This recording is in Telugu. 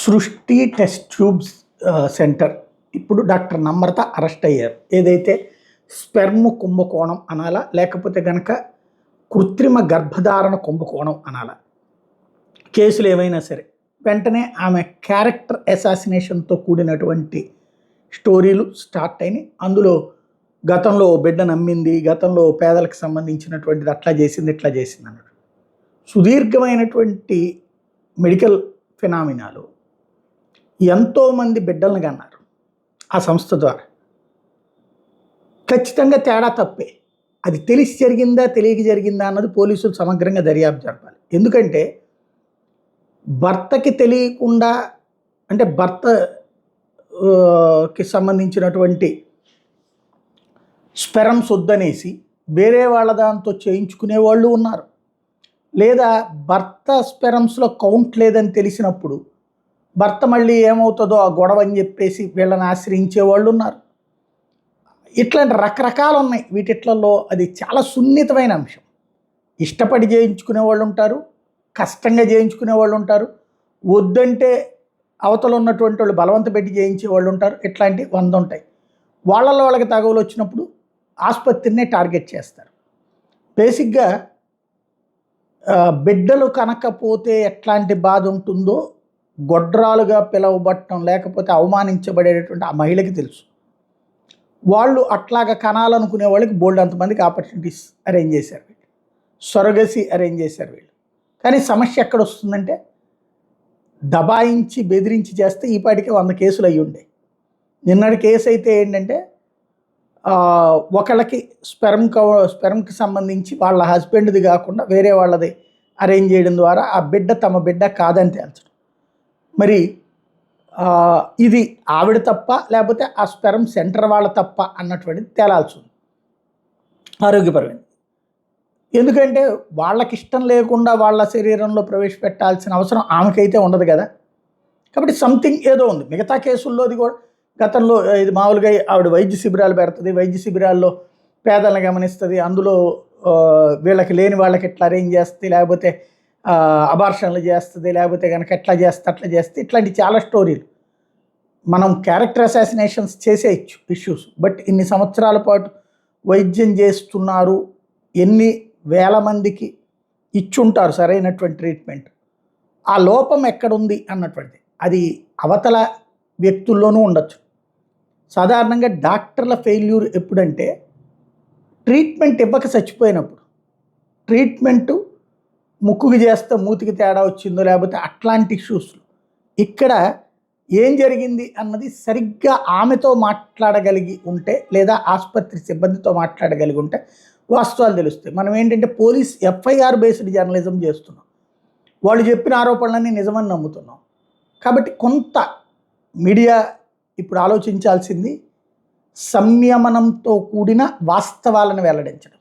సృష్టి టెస్ట్ ట్యూబ్స్ సెంటర్ ఇప్పుడు డాక్టర్ నమ్రత అరెస్ట్ అయ్యారు. ఏదైతే స్పెర్మ్ కుంభకోణం అనాలా, లేకపోతే కనుక కృత్రిమ గర్భధారణ కుంభకోణం అనాలా, కేసులు ఏమైనా సరే వెంటనే ఆమె క్యారెక్టర్ అసాసినేషన్తో కూడినటువంటి స్టోరీలు స్టార్ట్ అయినాయి. అందులో గతంలో బిడ్డ నమ్మింది, గతంలో పేదలకు సంబంధించినటువంటిది అట్లా చేసింది ఇట్లా చేసింది అన్నట్టు సుదీర్ఘమైనటువంటి మెడికల్ ఫినామినాలు ఎంతోమంది బిడ్డలను కన్నారు ఆ సంస్థ ద్వారా. ఖచ్చితంగా తేడా తప్పే. అది తెలిసి జరిగిందా తెలియక జరిగిందా అన్నది పోలీసులు సమగ్రంగా దర్యాప్తు జరపాలి. ఎందుకంటే భర్తకి తెలియకుండా, అంటే భర్తకి సంబంధించినటువంటి స్పెరమ్స్ వద్దనేసి వేరే వాళ్ళ దాంతో చేయించుకునే వాళ్ళు ఉన్నారు. లేదా భర్త స్పెరమ్స్లో కౌంట్ లేదని తెలిసినప్పుడు భర్త మళ్ళీ ఏమవుతుందో ఆ గొడవ అని చెప్పేసి వీళ్ళని ఆశ్రయించే వాళ్ళు ఉన్నారు. ఇట్లాంటి రకరకాలు ఉన్నాయి. వీటిట్లలో అది చాలా సున్నితమైన అంశం. ఇష్టపడి చేయించుకునే వాళ్ళు ఉంటారు, కష్టంగా చేయించుకునే వాళ్ళు ఉంటారు, వద్దంటే అవతల ఉన్నటువంటి వాళ్ళు బలవంత పెట్టి చేయించే వాళ్ళు ఉంటారు. ఇట్లాంటివి 100 ఉంటాయి. వాళ్ళకి తగవులు వచ్చినప్పుడు ఆసుపత్రినే టార్గెట్ చేస్తారు. బేసిక్గా బిడ్డలు కనకపోతే ఎట్లాంటి బాధ ఉంటుందో గొడ్రాలుగా పిలవబట్టడం, లేకపోతే అవమానించబడేటటువంటి ఆ మహిళకి తెలుసు. వాళ్ళు అట్లాగా కనాలనుకునే వాళ్ళకి బోల్డ్ అంతమందికి ఆపర్చునిటీస్ అరేంజ్ చేశారు వీళ్ళు, సొరగసి అరేంజ్ చేశారు వీళ్ళు. కానీ సమస్య ఎక్కడ వస్తుందంటే దబాయించి బెదిరించి చేస్తే ఈ పాటికి 100 కేసులు అయ్యి ఉండే. నిన్నటి కేసు అయితే ఏంటంటే ఒకళ్ళకి స్పెర్మ్కి సంబంధించి వాళ్ళ హస్బెండ్ది కాకుండా వేరే వాళ్ళది అరేంజ్ చేయడం ద్వారా ఆ బిడ్డ తమ బిడ్డ కాదని తేల్చడం. మరి ఇది ఆవిడ తప్ప లేకపోతే ఆ స్పెర్మ్ సెంటర్ వాళ్ళ తప్ప అన్నటువంటిది తేలాల్సి ఉంది ఆరోగ్యపరమైనది. ఎందుకంటే వాళ్ళకి ఇష్టం లేకుండా వాళ్ళ శరీరంలో ప్రవేశపెట్టాల్సిన అవసరం ఆమెకైతే ఉండదు కదా. కాబట్టి సంథింగ్ ఏదో ఉంది. మిగతా కేసుల్లోది కూడా గతంలో ఇది మామూలుగా ఆవిడ వైద్య శిబిరాలు పెడుతుంది, వైద్య శిబిరాల్లో పేదలను గమనిస్తుంది, అందులో వీళ్ళకి లేని వాళ్ళకి ఎట్లా అరేంజ్ చేస్తుంది, లేకపోతే అబార్షన్లు చేస్తుంది, లేకపోతే కనుక ఎట్లా చేస్తే అట్లా చేస్తే ఇట్లాంటి చాలా స్టోరీలు. మనం క్యారెక్టర్ అసాసినేషన్స్ చేసేయచ్చు ఇష్యూస్, బట్ ఇన్ని సంవత్సరాల పాటు వైద్యం చేస్తున్నారు, ఎన్ని వేల మందికి ఇచ్చుంటారు సరైనటువంటి ట్రీట్మెంట్, ఆ లోపం ఎక్కడుంది అన్నటువంటిది అది అవతల వ్యక్తుల్లోనూ ఉండొచ్చు. సాధారణంగా డాక్టర్ల ఫెయిల్యూర్ ఎప్పుడంటే ట్రీట్మెంట్ ఇవ్వక చచ్చిపోయినప్పుడు. ట్రీట్మెంటు ముక్కుకి చేస్తే మూతికి తేడా వచ్చిందో లేకపోతే అట్లాంటి ఇష్యూస్లు. ఇక్కడ ఏం జరిగింది అన్నది సరిగ్గా ఆమెతో మాట్లాడగలిగి ఉంటే లేదా ఆసుపత్రి సిబ్బందితో మాట్లాడగలిగి ఉంటే వాస్తవాలు తెలుస్తాయి. మనం ఏంటంటే పోలీస్ ఎఫ్ఐఆర్ బేస్డ్ జర్నలిజం చేస్తున్నాం, వాళ్ళు చెప్పిన ఆరోపణలన్నీ నిజమని నమ్ముతున్నాం. కాబట్టి కొంత మీడియా ఇప్పుడు ఆలోచించాల్సింది సంయమనంతో కూడిన వాస్తవాలను వెల్లడించడం.